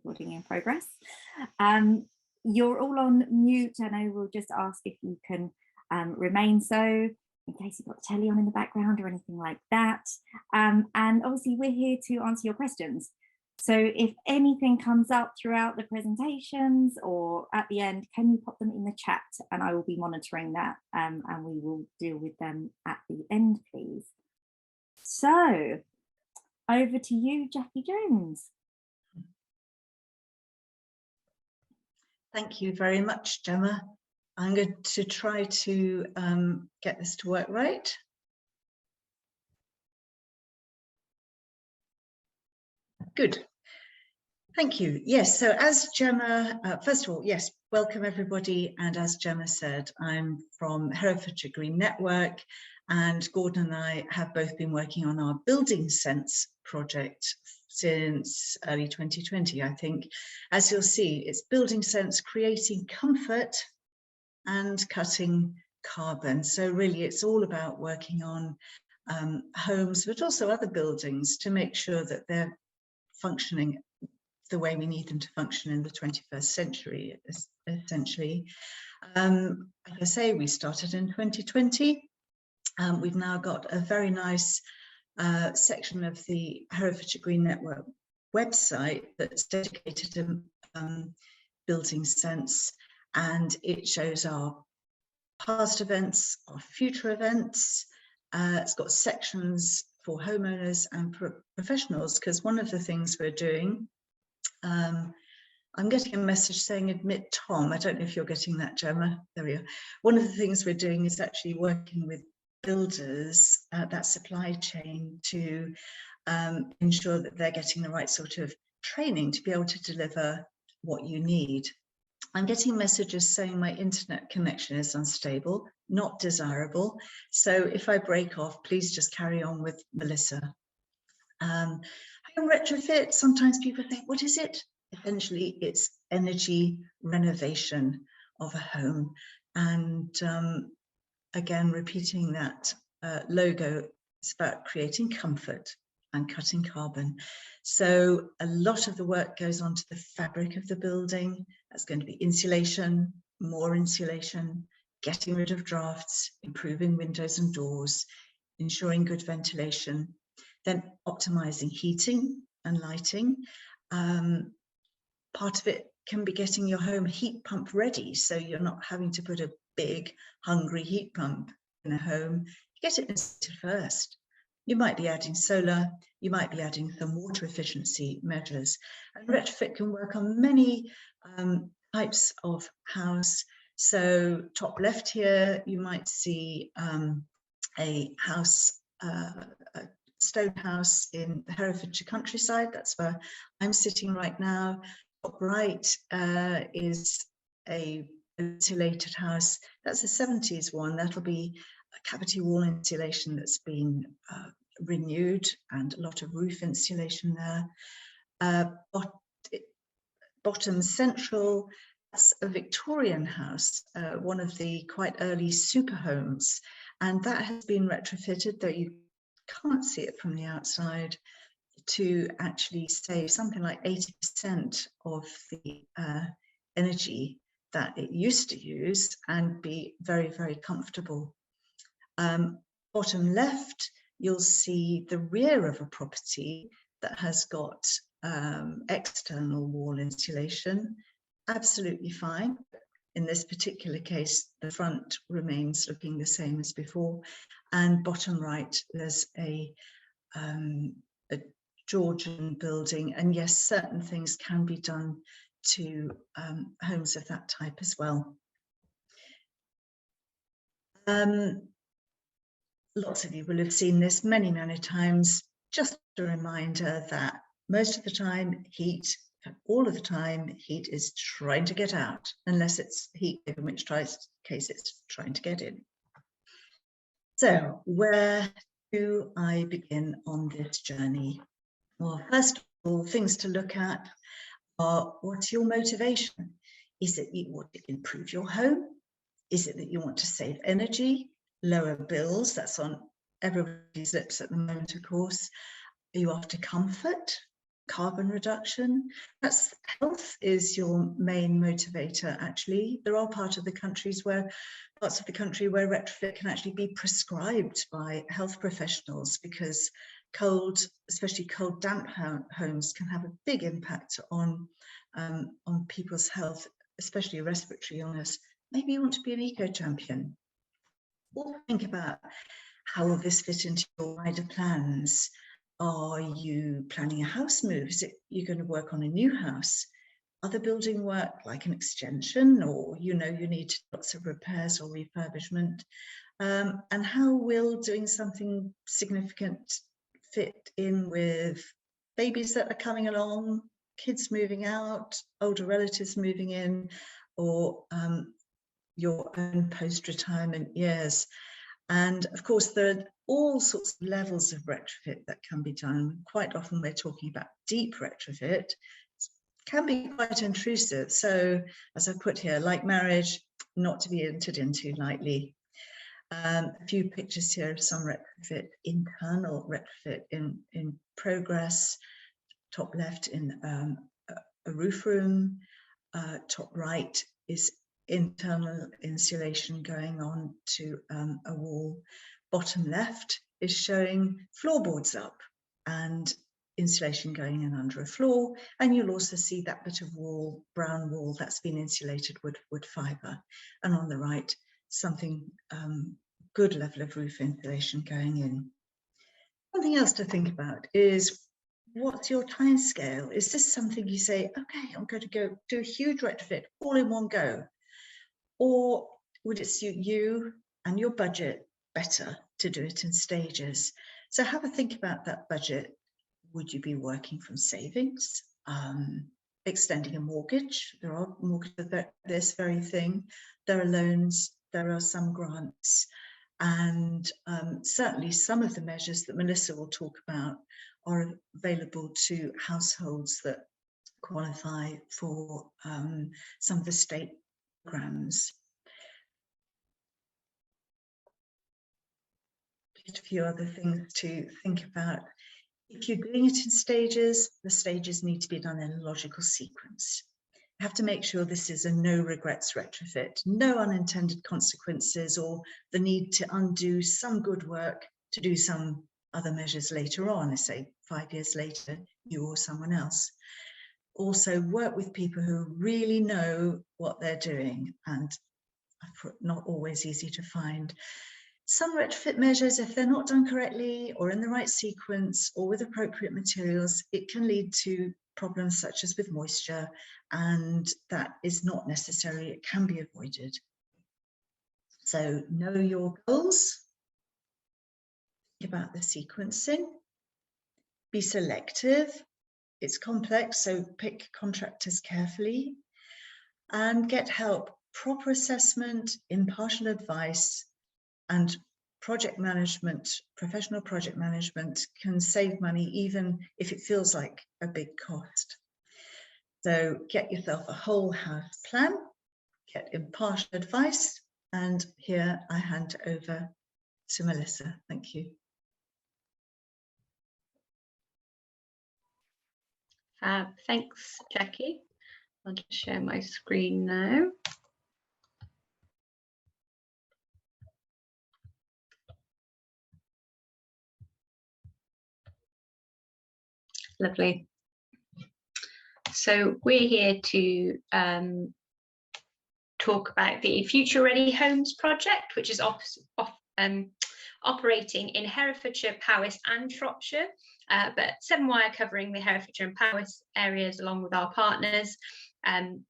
recording in progress. You're all on mute, and I will just ask if you can remain so, in case you've got the telly on in the background or anything like that. And obviously we're here to answer your questions. So if anything comes up throughout the presentations or at the end, can you pop them in the chat, and I will be monitoring that, and we will deal with them at the end, please. So over to you, Jackie Jones. Thank you very much, Gemma. I'm going to try to get this to work right. Good. Thank you. Yes, so as Gemma, first of all, yes, welcome everybody. And as Gemma said, I'm from Herefordshire Green Network, and Gordon and I have both been working on our Building Sense project since early 2020, I think. As you'll see, it's Building Sense, creating comfort and cutting carbon. So really it's all about working on homes, but also other buildings, to make sure that they're functioning the way we need them to function in the 21st century, essentially. Like I say, we started in 2020. We've now got a very nice section of the Herefordshire Green Network website that's dedicated to Building Sense, and it shows our past events, our future events. It's got sections for homeowners and professionals, because one of the things we're doing, I'm getting a message saying admit Tom. I don't know if you're getting that, Gemma. There we are. One of the things we're doing is actually working with builders, that supply chain, to ensure that they're getting the right sort of training to be able to deliver what you need. I'm getting messages saying my internet connection is unstable, not desirable. So if I break off, please just carry on with Melissa. Home retrofit, sometimes people think, what is it? Essentially, it's energy renovation of a home. And again, repeating that logo, it's about creating comfort and cutting carbon. So a lot of the work goes on to the fabric of the building. That's going to be insulation, more insulation, getting rid of drafts, improving windows and doors, ensuring good ventilation, then optimizing heating and lighting. Part of it can be getting your home heat pump ready, so you're not having to put a big, hungry heat pump in a home. You get it installed first. You might be adding solar, you might be adding some water efficiency measures. And retrofit can work on many types of house. So top left here, you might see a house, a stone house in the Herefordshire countryside. That's where I'm sitting right now. Top right is a insulated house. That's a 70s one. That'll be a cavity wall insulation that's been renewed, and a lot of roof insulation there. Bottom central, that's a Victorian house, one of the quite early super homes, and that has been retrofitted, though you can't see it from the outside, to actually save something like 80% of the energy that it used to use and be very, very comfortable. Bottom left, you'll see the rear of a property that has got external wall insulation. Absolutely fine. In this particular case, the front remains looking the same as before. And bottom right, there's a Georgian building. And yes, certain things can be done to homes of that type as well. Lots of you will have seen this many, many times. Just a reminder that most of the time, heat, all of the time, heat is trying to get out, unless it's heat, in which case it's trying to get in. So where do I begin on this journey? Well, first of all, things to look at are, what's your motivation? Is it you want to improve your home? Is it that you want to save energy, lower bills? That's on everybody's lips at the moment, of course. Are you after comfort, carbon reduction. That's health is your main motivator, actually. There are parts of the country where retrofit can actually be prescribed by health professionals, because cold, especially cold, damp homes can have a big impact on people's health, especially respiratory illness. Maybe you want to be an eco-champion. Or think about, how will this fit into your wider plans? Are you planning a house move? Is it you're going to work on a new house? Other building work like an extension, or you need lots of repairs or refurbishment? And how will doing something significant fit in with babies that are coming along, kids moving out, older relatives moving in, or your own post-retirement years? And of course, there are all sorts of levels of retrofit that can be done. Quite often we're talking about deep retrofit. It can be quite intrusive. So as I put here, like marriage, not to be entered into lightly. A few pictures here of some retrofit, internal retrofit in progress. Top left in a roof room. Top right is internal insulation going on to a wall. Bottom left is showing floorboards up and insulation going in under a floor, and you'll also see that bit of wall, brown wall, that's been insulated with wood fibre. And on the right, something good level of roof insulation going in. Something else to think about is, what's your time scale? Is this something you say, okay, I'm going to go do a huge retrofit all in one go? Or would it suit you and your budget better to do it in stages? So have a think about that budget. Would you be working from savings, extending a mortgage? There are mortgages for this very thing. There are loans, there are some grants, and certainly some of the measures that Melissa will talk about are available to households that qualify for some of the state programs. Just a few other things to think about. If you're doing it in stages, the stages need to be done in a logical sequence. You have to make sure this is a no regrets retrofit, no unintended consequences, or the need to undo some good work to do some other measures later on, say 5 years later, you or someone else. Also work with people who really know what they're doing, and not always easy to find. Some retrofit measures, if they're not done correctly or in the right sequence or with appropriate materials, it can lead to problems such as with moisture, and that is not necessary. It can be avoided. So know your goals, think about the sequencing, be selective. It's complex, so pick contractors carefully, and get help. Proper assessment, impartial advice, and project management, professional project management can save money even if it feels like a big cost. So get yourself a whole house plan, get impartial advice, and here I hand over to Melissa. Thank you. Thanks, Jackie. I'll just share my screen now. Lovely. So we're here to talk about the Future Ready Homes project, which is operating in Herefordshire, Powys and Shropshire, but Severn Wye are covering the Herefordshire and Powys areas along with our partners. And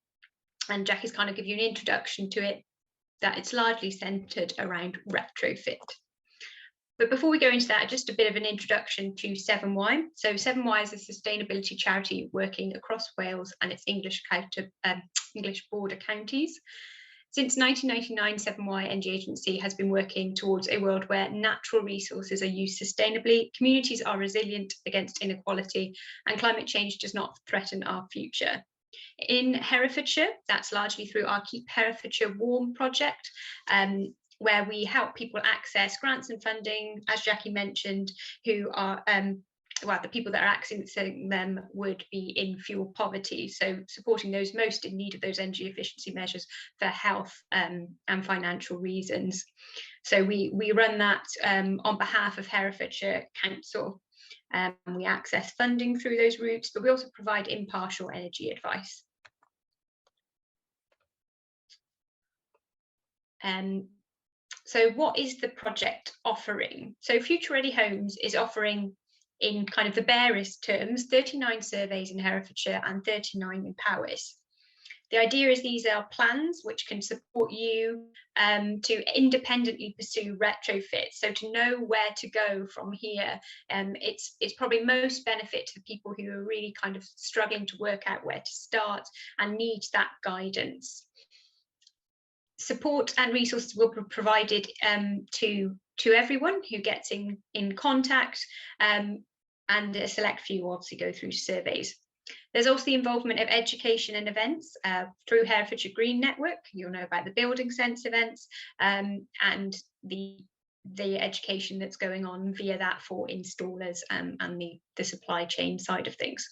Jackie's kind of give you an introduction to it, that it's largely centred around retrofit. But before we go into that, just a bit of an introduction to Severn Wye. So Severn Wye is a sustainability charity working across Wales and its English border counties. Since 1999, Severn Wye Energy Agency has been working towards a world where natural resources are used sustainably, communities are resilient against inequality, and climate change does not threaten our future. In Herefordshire, that's largely through our Keep Herefordshire Warm project, where we help people access grants and funding, as Jackie mentioned, who are well, the people that are accessing them would be in fuel poverty. So supporting those most in need of those energy efficiency measures for health and financial reasons. So we run that on behalf of Herefordshire Council. We access funding through those routes, but we also provide impartial energy advice. So what is the project offering? So Future Ready Homes is offering, in kind of the barest terms, 39 surveys in Herefordshire and 39 in Powys. The idea is these are plans which can support you to independently pursue retrofit. So to know where to go from here, it's probably most benefit to the people who are really kind of struggling to work out where to start and need that guidance. Support and resources will be provided to everyone who gets in contact, and a select few obviously go through surveys. There's also the involvement of education and events through Herefordshire Green Network. You'll know about the Building Sense events and the education that's going on via that for installers and the supply chain side of things.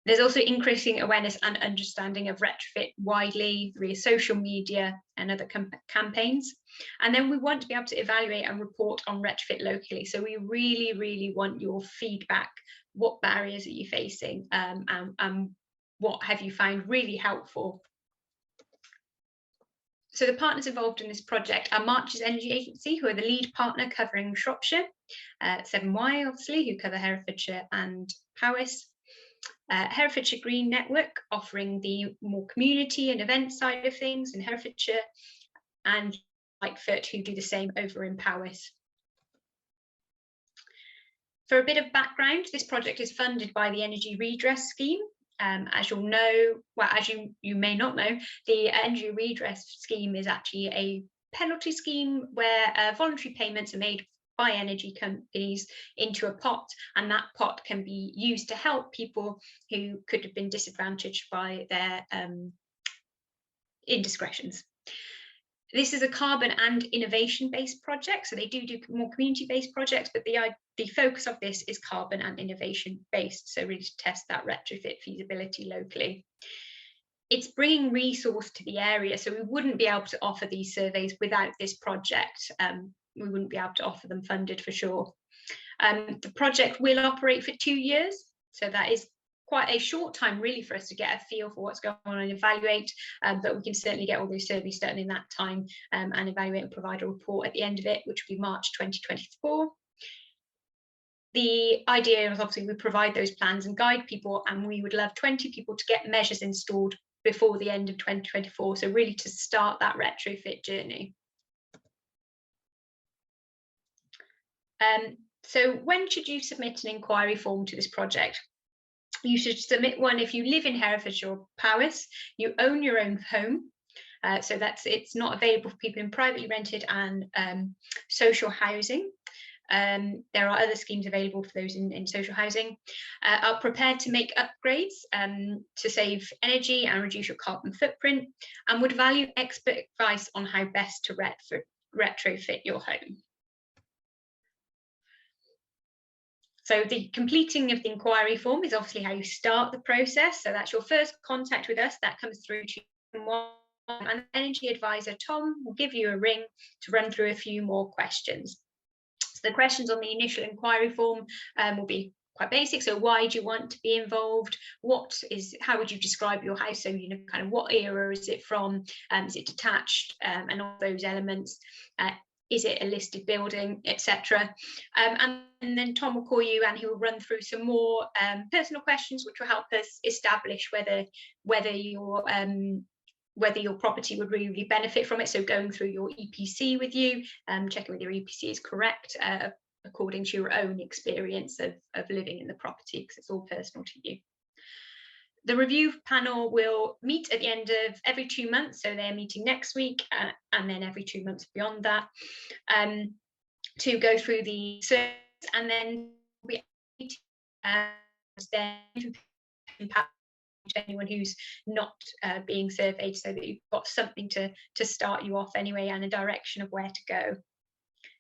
There's also increasing awareness and understanding of retrofit widely via social media and other campaigns. And then we want to be able to evaluate and report on retrofit locally. So we really, really want your feedback. What barriers are you facing? And what have you found really helpful? So the partners involved in this project are Marches Energy Agency, who are the lead partner covering Shropshire, Severn Wye, obviously, who cover Herefordshire and Powys. Herefordshire Green Network, offering the more community and event side of things in Herefordshire, and Lightfoot, who do the same over in Powys. For a bit of background, this project is funded by the Energy Redress scheme. As you'll know, well, as you may not know, the Energy Redress scheme is actually a penalty scheme where voluntary payments are made by energy companies into a pot, and that pot can be used to help people who could have been disadvantaged by their indiscretions. This is a carbon and innovation-based project, so they do more community-based projects, but the focus of this is carbon and innovation-based, so really to test that retrofit feasibility locally. It's bringing resource to the area, so we wouldn't be able to offer these surveys without this project. We wouldn't be able to offer them funded for sure. The project will operate for 2 years, so that is quite a short time really for us to get a feel for what's going on and evaluate, but we can certainly get all those surveys done in that time and evaluate and provide a report at the end of it, which will be March 2024. The idea is obviously we provide those plans and guide people, and we would love 20 people to get measures installed before the end of 2024, so really to start that retrofit journey. So when should you submit an inquiry form to this project? You should submit one if you live in Herefordshire or Powys, you own your own home, so it's not available for people in privately rented and social housing. There are other schemes available for those in social housing. Are prepared to make upgrades to save energy and reduce your carbon footprint, and would value expert advice on how best to retrofit your home. So the completing of the inquiry form is obviously how you start the process. So that's your first contact with us. That comes through to you. And energy advisor Tom will give you a ring to run through a few more questions. So the questions on the initial inquiry form will be quite basic. So why do you want to be involved? How would you describe your house? So, you know, kind of what era is it from? Is it detached? And all those elements. Is it a listed building, etc. And then Tom will call you and he will run through some more personal questions, which will help us establish whether your property would really benefit from it. So going through your EPC with you, checking whether your EPC is correct according to your own experience of living in the property, because it's all personal to you. The review panel will meet at the end of every 2 months, so they're meeting next week and then every 2 months beyond that, to go through the surveys, and then we to anyone who's not being surveyed, so that you've got something to start you off anyway and a direction of where to go.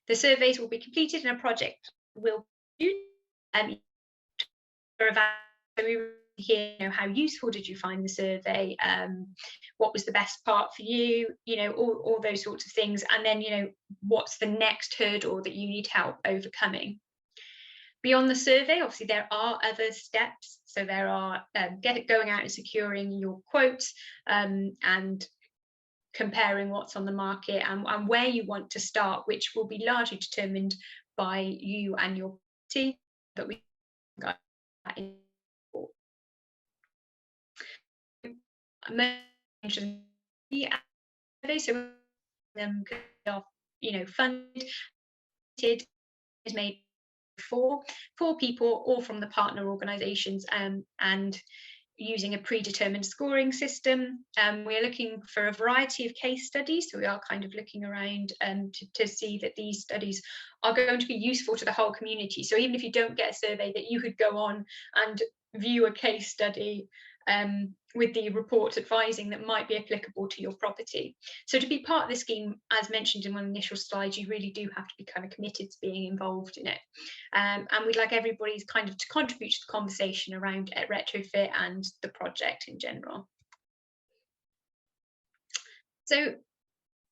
The surveys will be completed and a project will be we hear, you know, how useful did you find the survey, what was the best part for you, you know, all those sorts of things, and then, you know, what's the next hurdle that you need help overcoming. Beyond the survey, obviously there are other steps. So there are going out and securing your quotes, and comparing what's on the market, and where you want to start, which will be largely determined by you and your team, but we got that in. So you know, funded is made for people, all from the partner organisations, and using a predetermined scoring system. We're looking for a variety of case studies, so we are kind of looking around to see that these studies are going to be useful to the whole community. So even if you don't get a survey, that you could go on and view a case study with the reports advising that might be applicable to your property. So to be part of the scheme, as mentioned in one of the initial slides, you really do have to be kind of committed to being involved in it. And we'd like everybody kind of to contribute to the conversation around retrofit and the project in general. So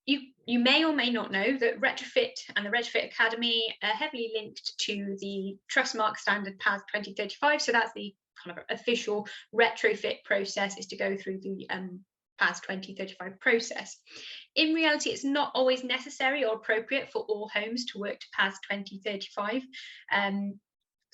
you may or may not know that retrofit and the Retrofit Academy are heavily linked to the Trustmark standard PAS 2035. So that's the kind of official retrofit process, is to go through the PAS 2035 process. In reality, it's not always necessary or appropriate for all homes to work to PAS 2035.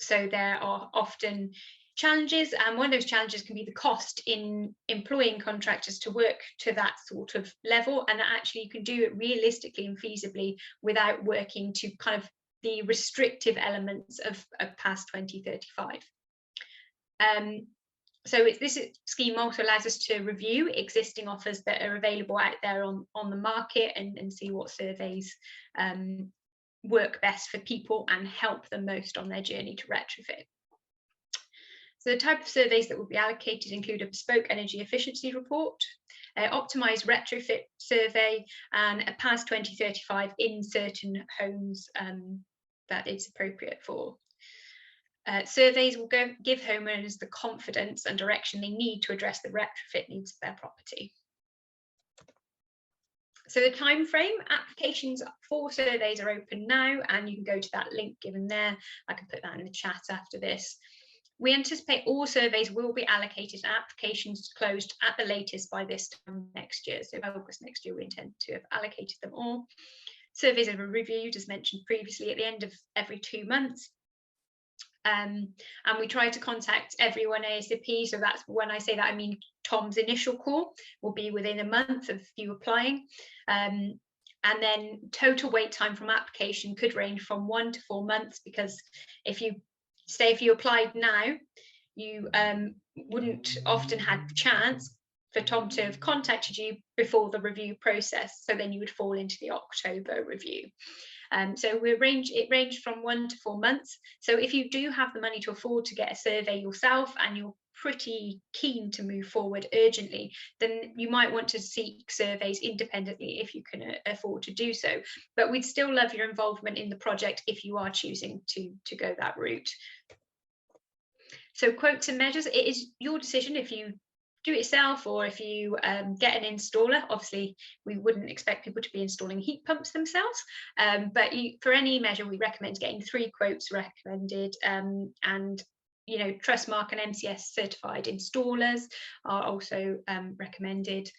So there are often challenges, and one of those challenges can be the cost in employing contractors to work to that sort of level, and actually you can do it realistically and feasibly without working to kind of the restrictive elements of PAS 2035. So this scheme also allows us to review existing offers that are available out there on the market, and see what surveys work best for people and help them most on their journey to retrofit. So the type of surveys that will be allocated include a bespoke energy efficiency report, optimised retrofit survey, and a PAS 2035 in certain homes that it's appropriate for. Surveys will give homeowners the confidence and direction they need to address the retrofit needs of their property. So the time frame, applications for surveys are open now, and you can go to that link given there. I can put that in the chat after this. We anticipate all surveys will be allocated and applications closed at the latest by this time next year. So August next year, we intend to have allocated them all. Surveys are reviewed, as mentioned previously, at the end of every 2 months. And we try to contact everyone ASAP. So that's, when I say that, I mean Tom's initial call will be within a month of you applying. And then total wait time from application could range from 1 to 4 months, because if you applied now, you wouldn't often have the chance for Tom to have contacted you before the review process. So then you would fall into the October review. So it ranged from 1 to 4 months. So if you do have the money to afford to get a survey yourself, and you're pretty keen to move forward urgently, then you might want to seek surveys independently if you can afford to do so. But we'd still love your involvement in the project if you are choosing to go that route. So quotes and measures, it is your decision if you do it yourself or if you get an installer. Obviously, we wouldn't expect people to be installing heat pumps themselves, but for any measure, we recommend getting 3 quotes recommended, and you know, Trustmark and MCS certified installers are also recommended.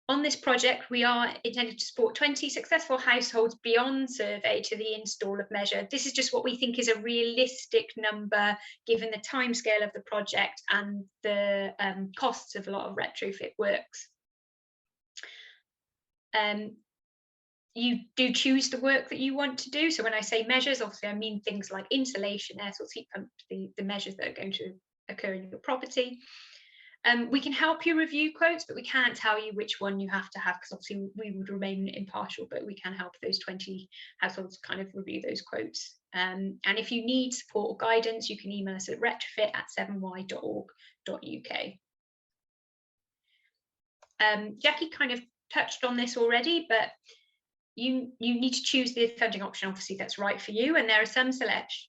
On this project, we are intended to support 20 successful households beyond survey to the install of measure. This is just what we think is a realistic number given the timescale of the project and the costs of a lot of retrofit works. You do choose the work that you want to do. So when I say measures, obviously I mean things like insulation, air source heat pump, the measures that are going to occur in your property. We can help you review quotes, but we can't tell you which one you have to have, because obviously we would remain impartial, but we can help those 20 households kind of review those quotes. And if you need support or guidance, you can email us at retrofit@severnwye.org.uk. Jackie kind of touched on this already, but you need to choose the funding option, obviously, that's right for you. And there are some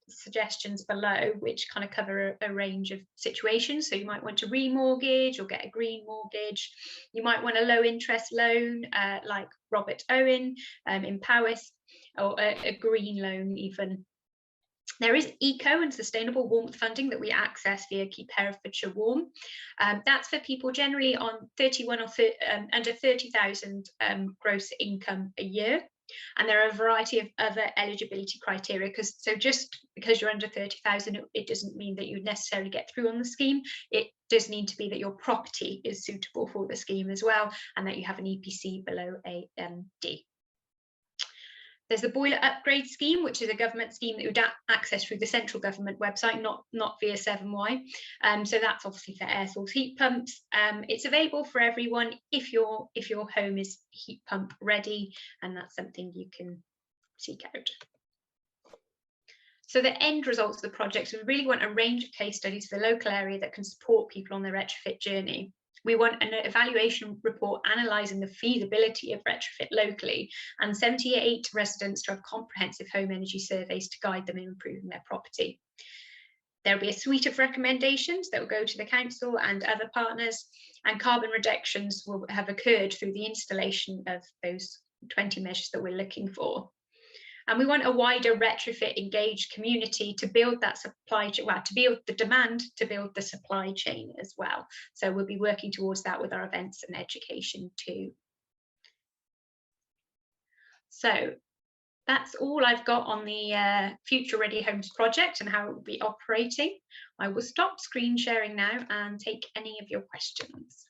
suggestions below which kind of cover a range of situations. So you might want to remortgage or get a green mortgage. You might want a low interest loan, like Robert Owen in Powys, or a green loan even. There is eco and sustainable warmth funding that we access via Keep Herefordshire Warm. That's for people generally on 31 or under 30,000 gross income a year. And there are a variety of other eligibility criteria, just because you're under 30,000, it doesn't mean that you necessarily get through on the scheme. It does need to be that your property is suitable for the scheme as well, and that you have an EPC below a D. There's the boiler upgrade scheme, which is a government scheme that you would access through the central government website, not via Severn Wye. So that's obviously for air source heat pumps. It's available for everyone if your home is heat pump ready, and that's something you can seek out. So the end results of the project, so we really want a range of case studies for the local area that can support people on their retrofit journey. We want an evaluation report analysing the feasibility of retrofit locally, and 78 residents to have comprehensive home energy surveys to guide them in improving their property. There will be a suite of recommendations that will go to the council and other partners, and carbon reductions will have occurred through the installation of those 20 measures that we're looking for. And we want a wider retrofit engaged community to build that supply chain, well, to build the demand, to build the supply chain as well. So we'll be working towards that with our events and education too. So that's all I've got on the Future Ready Homes project and how it will be operating. I will stop screen sharing now and take any of your questions.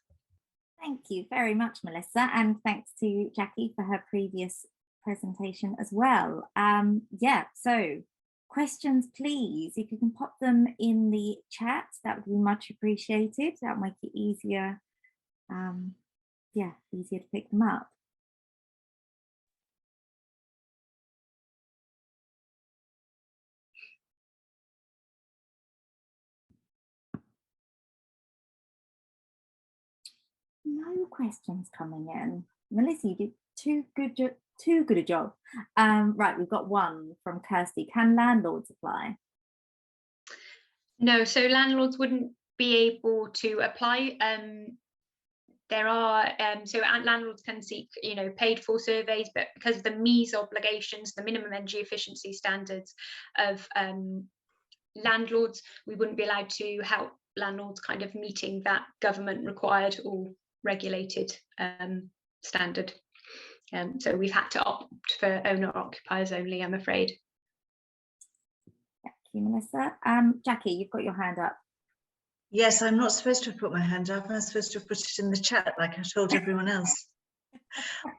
Thank you very much, Melissa, and thanks to Jackie for her previous presentation as well. Yeah, so questions, please. If you can pop them in the chat, that would be much appreciated. That will make it easier, yeah, easier to pick them up. No questions coming in. Melissa, you did too good a job. Right, we've got one from Kirsty. Can landlords apply? No, so landlords wouldn't be able to apply. There are so landlords can seek, paid for surveys, but because of the MEES obligations, the minimum energy efficiency standards of landlords, we wouldn't be allowed to help landlords kind of meeting that government required or regulated standard. So we've had to opt for owner occupiers only, I'm afraid. Thank you, Melissa. Jackie, you've got your hand up. Yes, I'm not supposed to have put my hand up. I'm supposed to have put it in the chat like I told everyone else.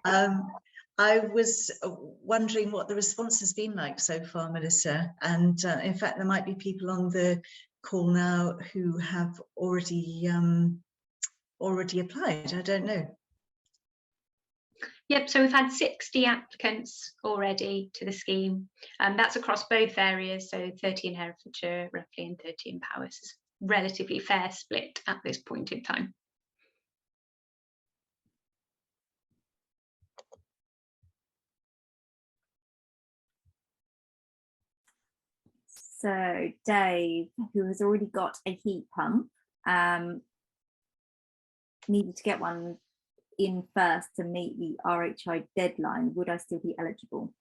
I was wondering what the response has been like so far, Melissa. And in fact, there might be people on the call now who have already applied. I don't know. Yep, so we've had 60 applicants already to the scheme, and that's across both areas, so 30 in Herefordshire roughly and 30 in Powys. It's a relatively fair split at this point in time. So Dave, who has already got a heat pump, needed to get one in first to meet the RHI deadline. Would I still be eligible?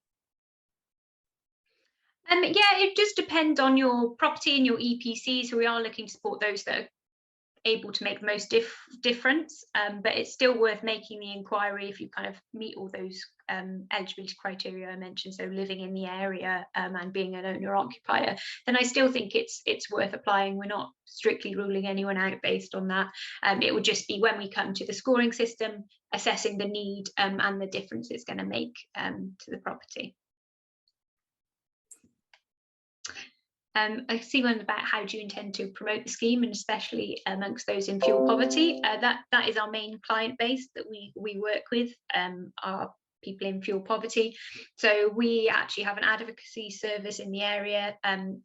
Yeah, it just depends on your property and your EPC. So we are looking to support those that are able to make the most difference, but it's still worth making the inquiry if you kind of meet all those eligibility criteria I mentioned, so living in the area and being an owner occupier, then I still think it's worth applying. We're not strictly ruling anyone out based on that. It would just be when we come to the scoring system, assessing the need and the difference it's going to make to the property. I see one about how do you intend to promote the scheme, and especially amongst those in fuel poverty. That is our main client base that we work with, are people in fuel poverty. So we actually have an advocacy service in the area,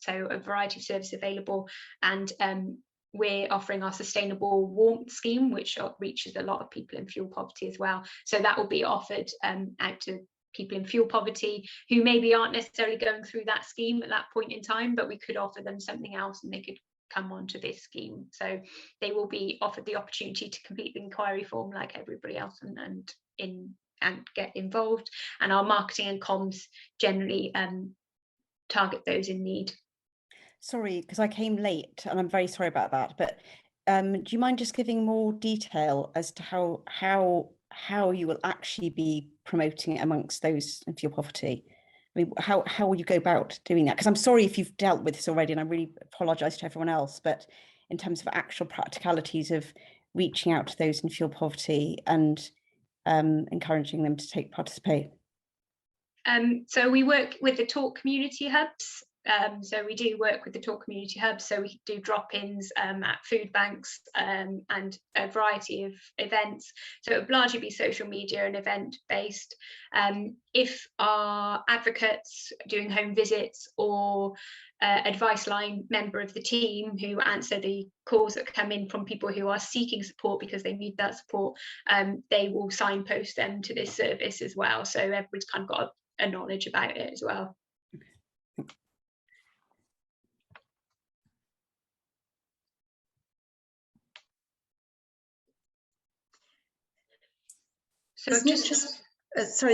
so a variety of services available, and we're offering our sustainable warmth scheme, which reaches a lot of people in fuel poverty as well. So that will be offered out to people in fuel poverty who maybe aren't necessarily going through that scheme at that point in time, but we could offer them something else and they could come onto this scheme. So they will be offered the opportunity to complete the inquiry form like everybody else and get involved. And our marketing and comms generally target those in need. Sorry, because I came late and I'm very sorry about that, but do you mind just giving more detail as to how you will actually be promoting it amongst those in fuel poverty? I mean, how will you go about doing that? Because I'm sorry if you've dealt with this already, and I really apologise to everyone else, but in terms of actual practicalities of reaching out to those in fuel poverty and encouraging them to participate. So we work with the Talk community hubs. So we do work with the Talk community hubs. So we do drop-ins at food banks and a variety of events. So it would largely be social media and event based. If our advocates doing home visits or advice line member of the team who answer the calls that come in from people who are seeking support because they need that support, they will signpost them to this service as well. So everybody's kind of got a knowledge about it as well. So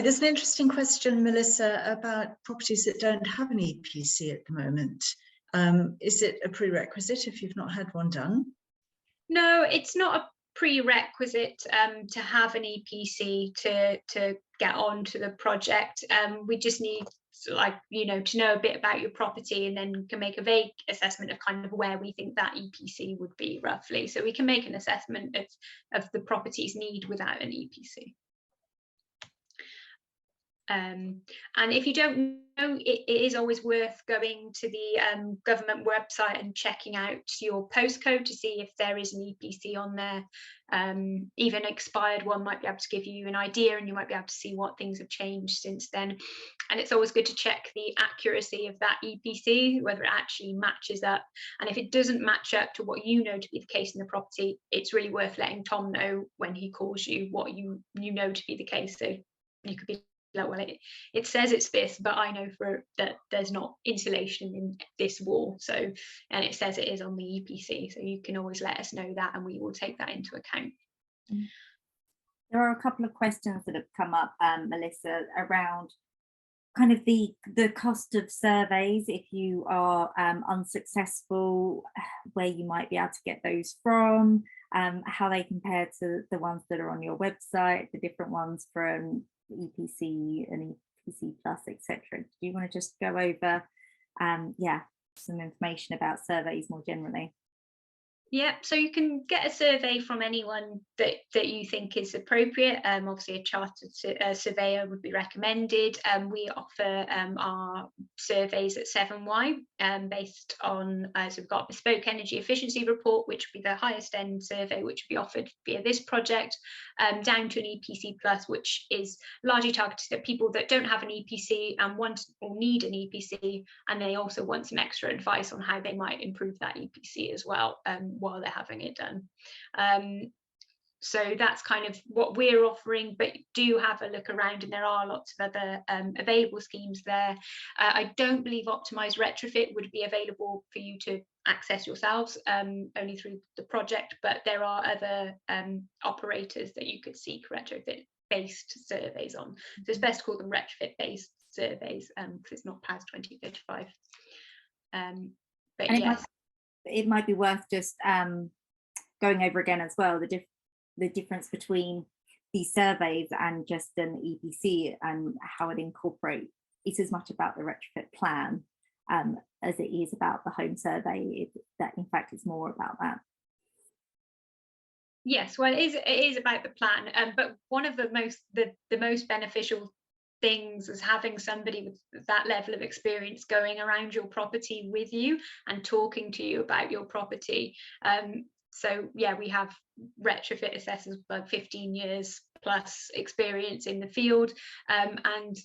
there's an interesting question, Melissa, about properties that don't have an EPC at the moment. Is it a prerequisite if you've not had one done? No, it's not a prerequisite to have an EPC to get on to the project. We just need to know a bit about your property, and then can make a vague assessment of kind of where we think that EPC would be roughly. So we can make an assessment of the property's need without an EPC. And if you don't know, it is always worth going to the government website and checking out your postcode to see if there is an EPC on there. Even an expired one might be able to give you an idea, and you might be able to see what things have changed since then. And it's always good to check the accuracy of that EPC, whether it actually matches up. And if it doesn't match up to what you know to be the case in the property, it's really worth letting Tom know when he calls you what you know to be the case. So you could be like, well, it says it's this, but I know that there's not insulation in this wall, so, and it says it is on the EPC, so you can always let us know that and we will take that into account. There are a couple of questions that have come up, Melissa, around kind of the cost of surveys if you are unsuccessful, where you might be able to get those from, how they compare to the ones that are on your website, the different ones from EPC and EPC plus, etc. Do you want to just go over some information about surveys more generally? Yeah, so you can get a survey from anyone that you think is appropriate. Obviously, a chartered surveyor would be recommended. We offer our surveys at Severn Wye based on, so we've got a bespoke energy efficiency report, which would be the highest end survey, which would be offered via this project, down to an EPC plus, which is largely targeted at people that don't have an EPC and want or need an EPC, and they also want some extra advice on how they might improve that EPC as well while they're having it done. So that's kind of what we're offering, but do have a look around, and there are lots of other available schemes there. I don't believe Optimised Retrofit would be available for you to access yourselves, only through the project, but there are other operators that you could seek retrofit based surveys on. So it's best to call them retrofit based surveys because it's not past 2035. But and yes, it might be worth just going over again as well the difference between these surveys and just an EPC, and how it incorporates. It's as much about the retrofit plan as it is about the home survey. That in fact it's more about that. Yes, well, it is about the plan, but one of the most beneficial things is having somebody with that level of experience going around your property with you and talking to you about your property. So yeah, we have retrofit assessors with like 15 years plus experience in the field, and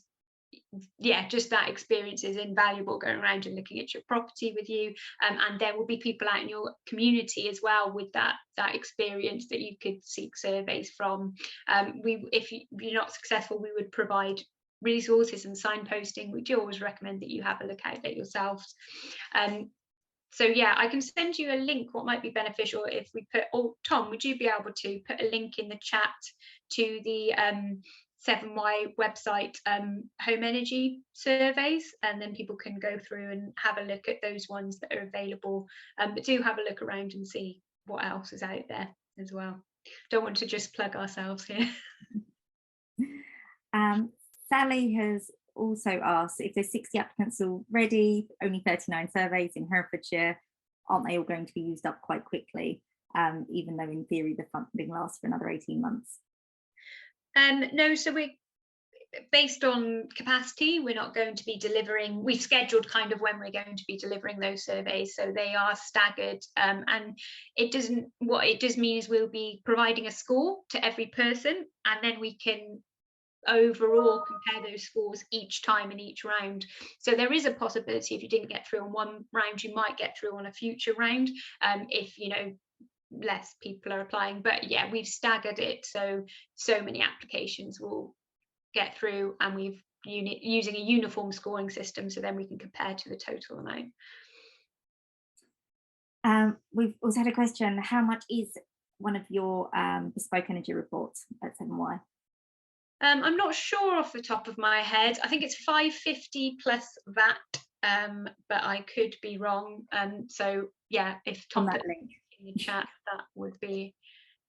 yeah, just that experience is invaluable, going around and looking at your property with you, and there will be people out in your community as well with that experience that you could seek surveys from. If you're not successful, we would provide resources and signposting, we do always recommend that you have a look at it yourselves. So yeah, I can send you a link. What might be beneficial if we put, or Tom, would you be able to put a link in the chat to the Severn Wye website home energy surveys, and then people can go through and have a look at those ones that are available, but do have a look around and see what else is out there as well. Don't want to just plug ourselves here. Sally has also asked if there's 60 applicants already, only 39 surveys in Herefordshire, aren't they all going to be used up quite quickly, even though in theory the funding lasts for another 18 months? No, so we're based on capacity. We're not going to be delivering, we've scheduled kind of when we're going to be delivering those surveys, so they are staggered, and it doesn't, what it does mean is we'll be providing a score to every person, and then we can overall compare those scores each time in each round. So there is a possibility if you didn't get through on one round, you might get through on a future round, if you know less people are applying. But yeah, we've staggered it so many applications will get through, and we've using a uniform scoring system, so then we can compare to the total amount. We've also had a question: how much is one of your bespoke energy reports at Severn Wye? I'm not sure off the top of my head. I think it's 550 plus VAT, but I could be wrong. So yeah, if Tom put link in the chat, that would be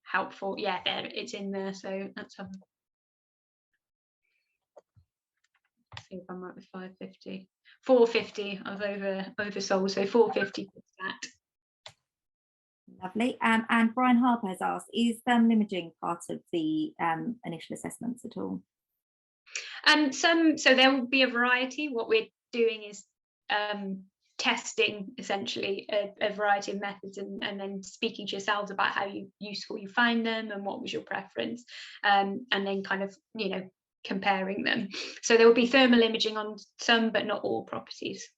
helpful. Yeah, there it's in there. So that's see if I'm right with 550. 450. I've oversold, so 450 plus VAT. Lovely. And Brian Harper has asked, is thermal imaging part of the initial assessments at all? So there will be a variety. What we're doing is testing essentially a variety of methods, and then speaking to yourselves about how useful you find them and what was your preference, and then kind of, you know, comparing them. So there will be thermal imaging on some, but not all properties.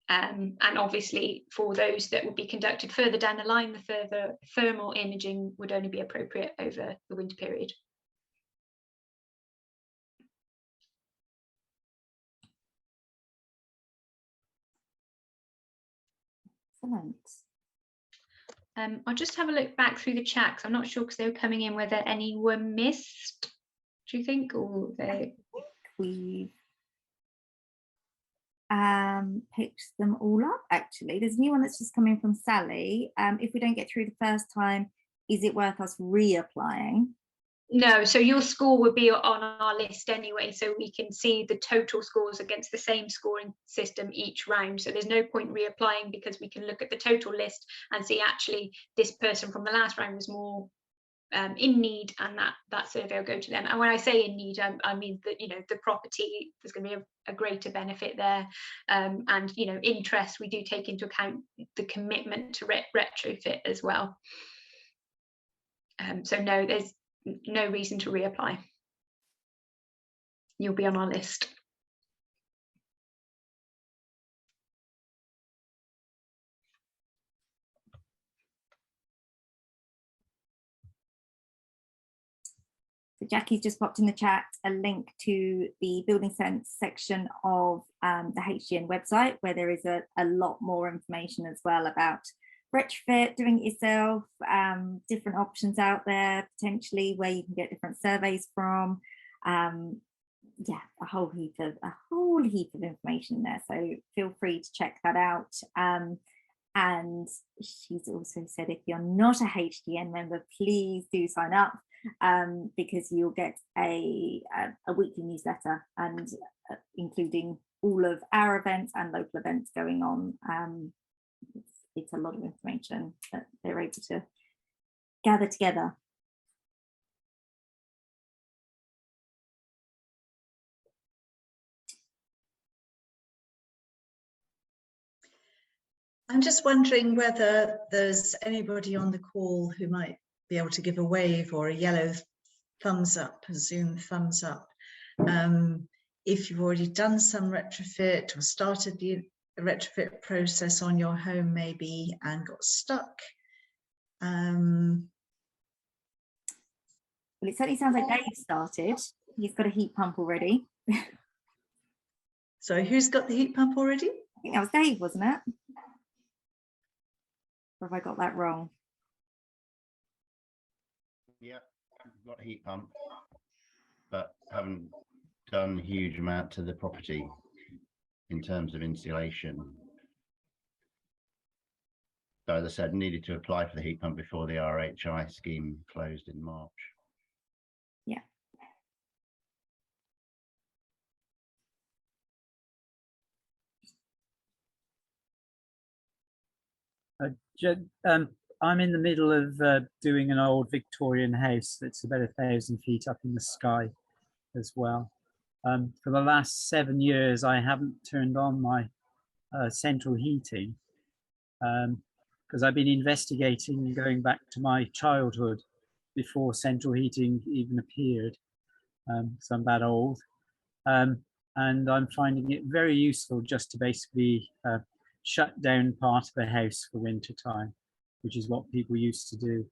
And obviously for those that would be conducted further down the line, the further thermal imaging would only be appropriate over the winter period. Excellent. I'll just have a look back through the chat, because I'm not sure, because they were coming in, whether any were missed, do you think? Or they... We've picked them all up, actually. There's a new one that's just come in from Sally. If we don't get through the first time, is it worth us reapplying? No, so your score would be on our list anyway, so we can see the total scores against the same scoring system each round. So there's no point reapplying, because we can look at the total list and see actually this person from the last round was more in need, and that survey will go to them. And when I say in need, I mean that, you know, the property, there's going to be a greater benefit there, and, you know, interest, we do take into account the commitment to retrofit as well. So no, there's no reason to reapply. You'll be on our list. So Jackie's just popped in the chat a link to the Building Sense section of the HGN website, where there is a lot more information as well about retrofit, doing it yourself, different options out there potentially where you can get different surveys from. Yeah, a whole heap of information there, so feel free to check that out. And she's also said, if you're not a HGN member, please do sign up, because you'll get a weekly newsletter, and including all of our events and local events going on. It's a lot of information that they're able to gather together. I'm just wondering whether there's anybody on the call who might be able to give a wave or a yellow thumbs up, a Zoom thumbs up, if you've already done some retrofit or started the retrofit process on your home maybe and got stuck. Well, it certainly sounds like Dave started. He's got a heat pump already. So who's got the heat pump already? I think that was Dave, wasn't it? Or have I got that wrong? Yeah, got a heat pump, but haven't done a huge amount to the property in terms of insulation. So as I said, needed to apply for the heat pump before the RHI scheme closed in March. Yeah. I'm in the middle of doing an old Victorian house that's about 1,000 feet up in the sky as well. For the last 7 years, I haven't turned on my central heating because I've been investigating going back to my childhood before central heating even appeared. So I'm that old. And I'm finding it very useful just to basically shut down part of the house for winter time, which is what people used to do.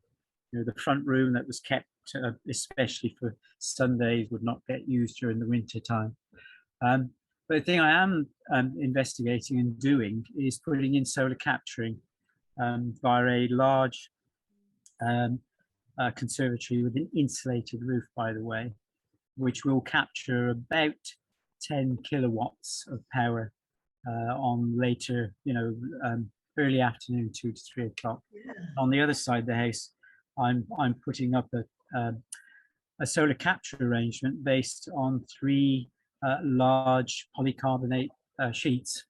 You know, the front room that was kept, especially for Sundays, would not get used during the winter time. But the thing I am investigating and doing is putting in solar capturing via a large conservatory with an insulated roof, by the way, which will capture about 10 kilowatts of power on later, early afternoon, 2 to 3 o'clock. Yeah. On the other side of the house, I'm putting up a solar capture arrangement based on 3 large polycarbonate sheets,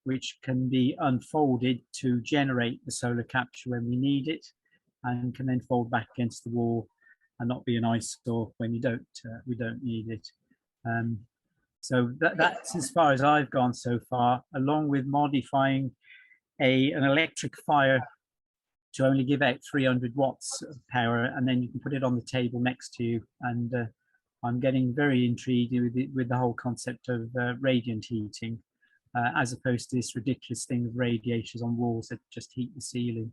which can be unfolded to generate the solar capture when we need it, and can then fold back against the wall and not be an eyesore when we don't need it. So that's as far as I've gone so far, along with modifying an electric fire to only give out 300 watts of power, and then you can put it on the table next to you. And I'm getting very intrigued with the whole concept of radiant heating, as opposed to this ridiculous thing of radiators on walls that just heat the ceiling.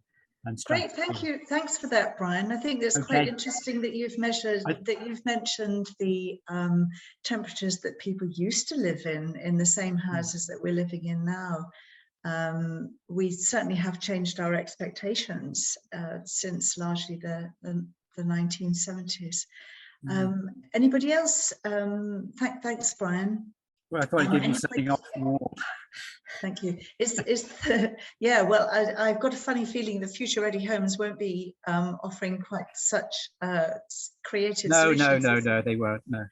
Great, thank you. Thanks for that, Brian. I think it's quite interesting that you've mentioned the temperatures that people used to live in the same houses that we're living in now. We certainly have changed our expectations since largely the 1970s. Anybody else? Thanks, Brian. Well, I thought I'd give you something off the wall. Thank you. Well, I've got a funny feeling the future ready homes won't be offering quite such creative solutions. No, they won't. No.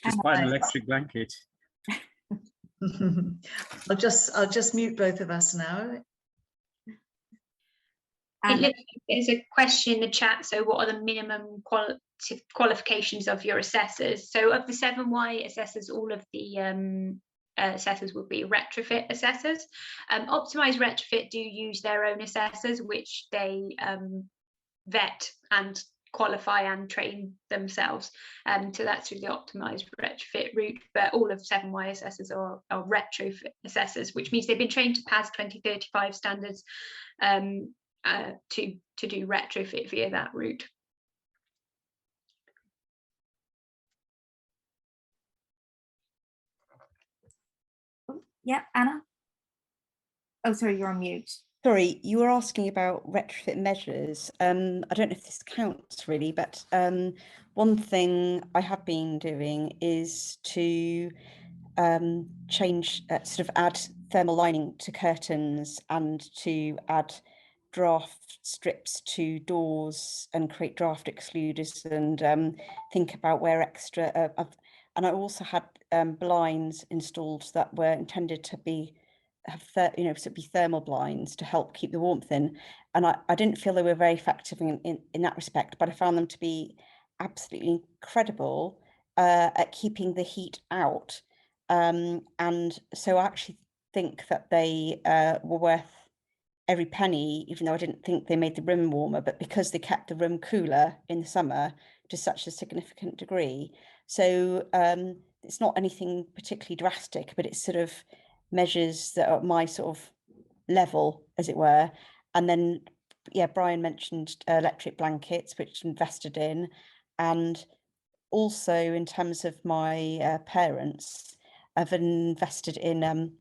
Just buy an electric blanket. I'll just mute both of us now. There's a question in the chat. So what are the minimum qualifications of your assessors? So of the Severn Wye assessors, all of the assessors will be retrofit assessors. Optimised Retrofit do use their own assessors, which they vet and qualify and train themselves. So that's through the Optimised Retrofit route. But all of Severn Wye assessors are retrofit assessors, which means they've been trained to pass 2035 standards to do retrofit via that route. Yeah, Anna? Oh, sorry, you're on mute. Sorry, you were asking about retrofit measures. I don't know if this counts really, but one thing I have been doing is to change, sort of add thermal lining to curtains and to add draft strips to doors and create draft excluders and think about where extra, and I also had blinds installed that were intended to be thermal blinds to help keep the warmth in, and I didn't feel they were very effective in that respect, but I found them to be absolutely incredible at keeping the heat out, and so I actually think that they were worth every penny, even though I didn't think they made the room warmer, but because they kept the room cooler in the summer to such a significant degree. So it's not anything particularly drastic, but it's sort of measures that are at my sort of level, as it were. And then, yeah, Brian mentioned electric blankets, which invested in, and also, in terms of my parents, I've invested in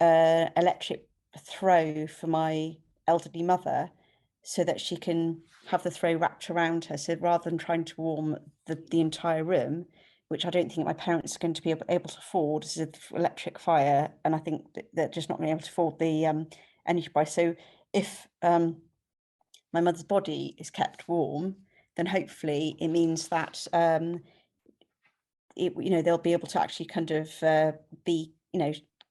electric throw for my elderly mother, so that she can have the throw wrapped around her. So rather than trying to warm the entire room, which I don't think my parents are going to be able to afford, this is an electric fire, and I think that they're just not going to be able to afford the energy price. So if my mother's body is kept warm, then hopefully it means that they'll be able to actually kind of be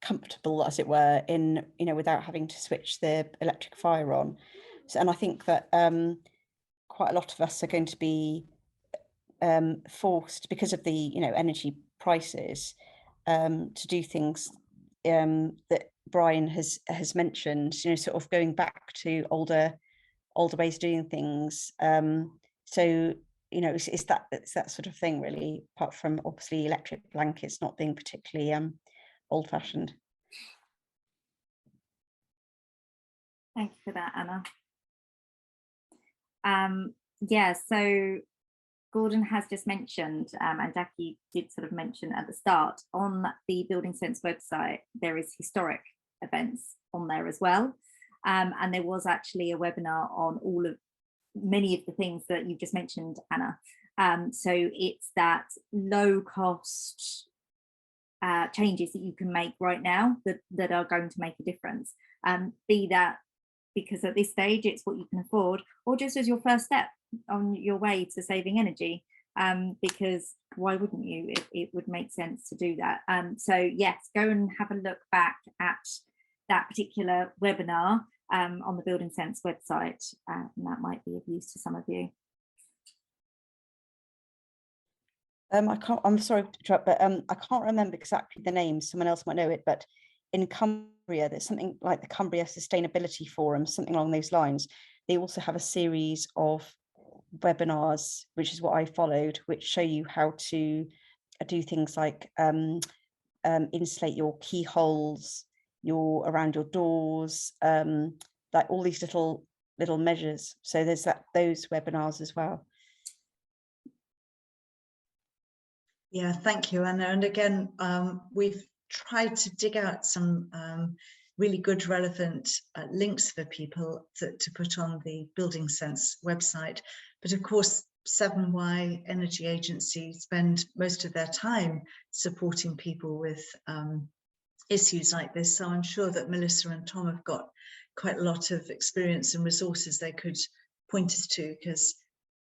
comfortable, as it were, in without having to switch the electric fire on. So, and I think that quite a lot of us are going to be forced, because of the energy prices, to do things that Brian has mentioned, sort of going back to older ways of doing things. So it's that sort of thing, really, apart from obviously electric blankets not being particularly old-fashioned. Thank you for that, Anna. Yeah, so Gordon has just mentioned, and Jackie did sort of mention at the start, on the Building Sense website, there is historic events on there as well. And there was actually a webinar on many of the things that you just mentioned, Anna. So it's that low cost changes that you can make right now that are going to make a difference. Be that because at this stage it's what you can afford, or just as your first step on your way to saving energy, because why wouldn't you? It would make sense to do that. So yes, go and have a look back at that particular webinar on the Building Sense website, and that might be of use to some of you. I'm sorry to interrupt, but I can't remember exactly the name. Someone else might know it, but in Cumbria, there's something like the Cumbria Sustainability Forum, something along those lines. They also have a series of webinars, which is what I followed, which show you how to do things like insulate your keyholes, around your doors, like all these little measures. So there's those webinars as well. Yeah, thank you, Anna. And again, we've tried to dig out some really good, relevant links for people to put on the Building Sense website. But of course, Severn Wye Energy Agency spend most of their time supporting people with issues like this. So I'm sure that Melissa and Tom have got quite a lot of experience and resources they could point us to, because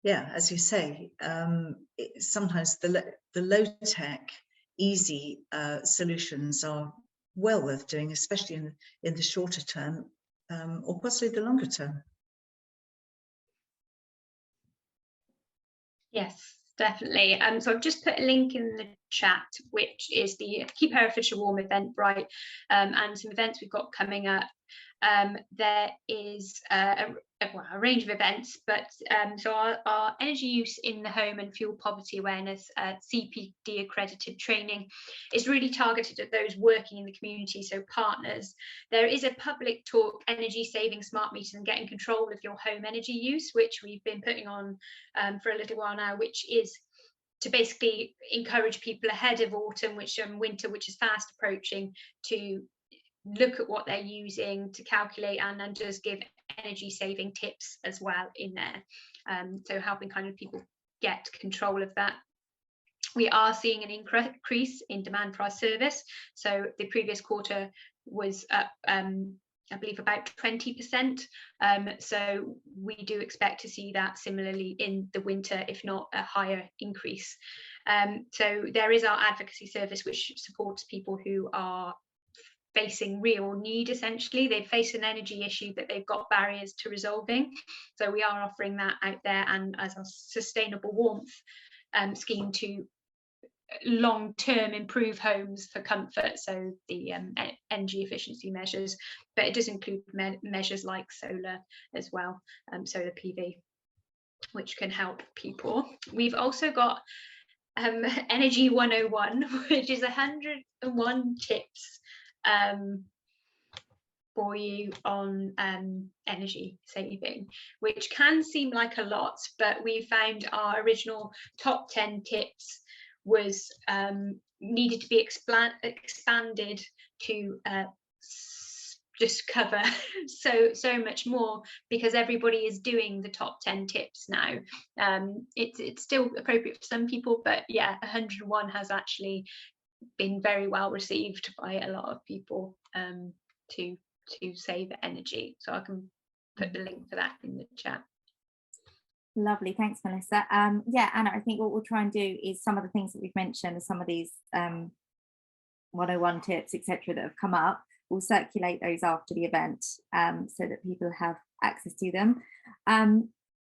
yeah, as you say, sometimes the low-tech, easy solutions are well worth doing, especially in the shorter term, or possibly the longer term. Yes, definitely. So I've just put a link in the chat, which is the Keep Herefordshire Warm event, right? And some events we've got coming up. There is a range of events, but so our energy use in the home and fuel poverty awareness CPD accredited training is really targeted at those working in the community, so partners. There is a public talk, energy saving smart meters and getting control of your home energy use, which we've been putting on for a little while now, which is to basically encourage people ahead of autumn, winter, which is fast approaching, to look at what they're using, to calculate and just give energy saving tips as well in there, so helping kind of people get control of that. We are seeing an increase in demand for our service, so the previous quarter was up I believe about 20%, so we do expect to see that similarly in the winter, if not a higher increase. So there is our advocacy service, which supports people who are facing real need. Essentially, they face an energy issue that they've got barriers to resolving, so we are offering that out there, and as a sustainable warmth scheme to long-term improve homes for comfort, so the energy efficiency measures, but it does include measures like solar as well, solar PV, which can help people. We've also got Energy 101, which is 101 tips for you on energy saving, which can seem like a lot, but we found our original top 10 tips was needed to be expanded to just cover so much more, because everybody is doing the top 10 tips now. It's still appropriate for some people, but yeah, 101 has actually been very well received by a lot of people to save energy. So I can put the link for that in the chat. Lovely, thanks, Melissa. Yeah, Anna, I think what we'll try and do is some of the things that we've mentioned, some of these 101 tips, etc., that have come up, we'll circulate those after the event so that people have access to them.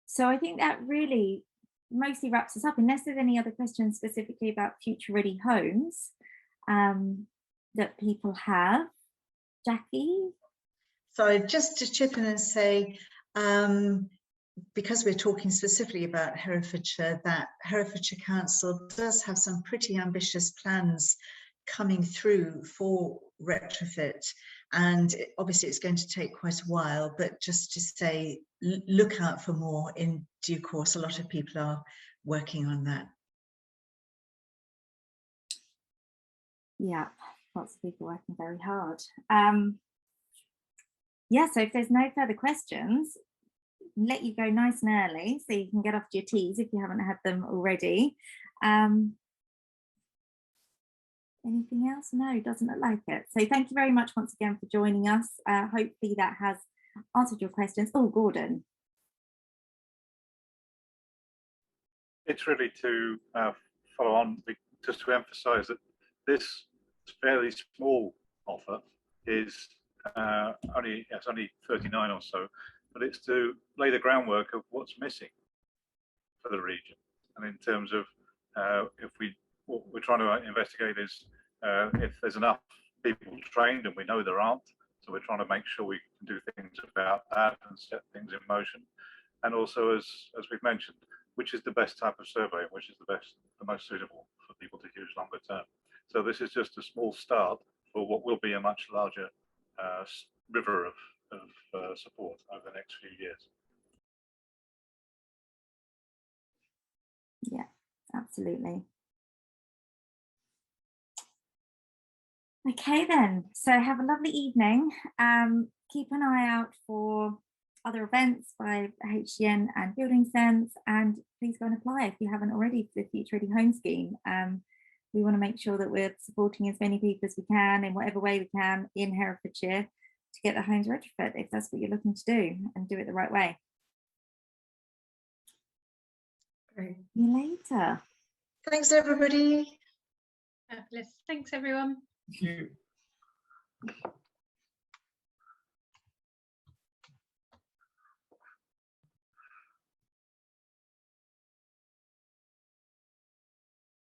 So I think that really mostly wraps us up, unless there's any other questions specifically about future ready homes that people have. Jackie? So just to chip in and say, because we're talking specifically about Herefordshire, that Herefordshire Council does have some pretty ambitious plans coming through for retrofit, and obviously it's going to take quite a while, but just to say, look out for more in due course. A lot of people are working on that. Yeah, lots of people working very hard. Yeah, so if there's no further questions, let you go nice and early so you can get off to your teas if you haven't had them already. Anything else? No, doesn't look like it. So thank you very much once again for joining us. Hopefully that has answered your questions. Oh, Gordon. It's really to follow on, just to emphasise that this fairly small offer is only 39 or so, but it's to lay the groundwork of what's missing for the region. And in terms of what we're trying to investigate is if there's enough people trained, and we know there aren't, so we're trying to make sure we can do things about that and set things in motion. And also, as we've mentioned, which is the best type of survey, which is the most suitable for people to use longer term. So this is just a small start for what will be a much larger river of support over the next few years. Yeah, absolutely. Okay then, so have a lovely evening. Keep an eye out for other events by HGN and Building Sense, and please go and apply if you haven't already for the Future Ready Home Scheme. We want to make sure that we're supporting as many people as we can in whatever way we can in Herefordshire to get the homes retrofit, if that's what you're looking to do, and do it the right way. Great. See you later. Thanks, everybody. Fabulous. Thanks, everyone. Thank you.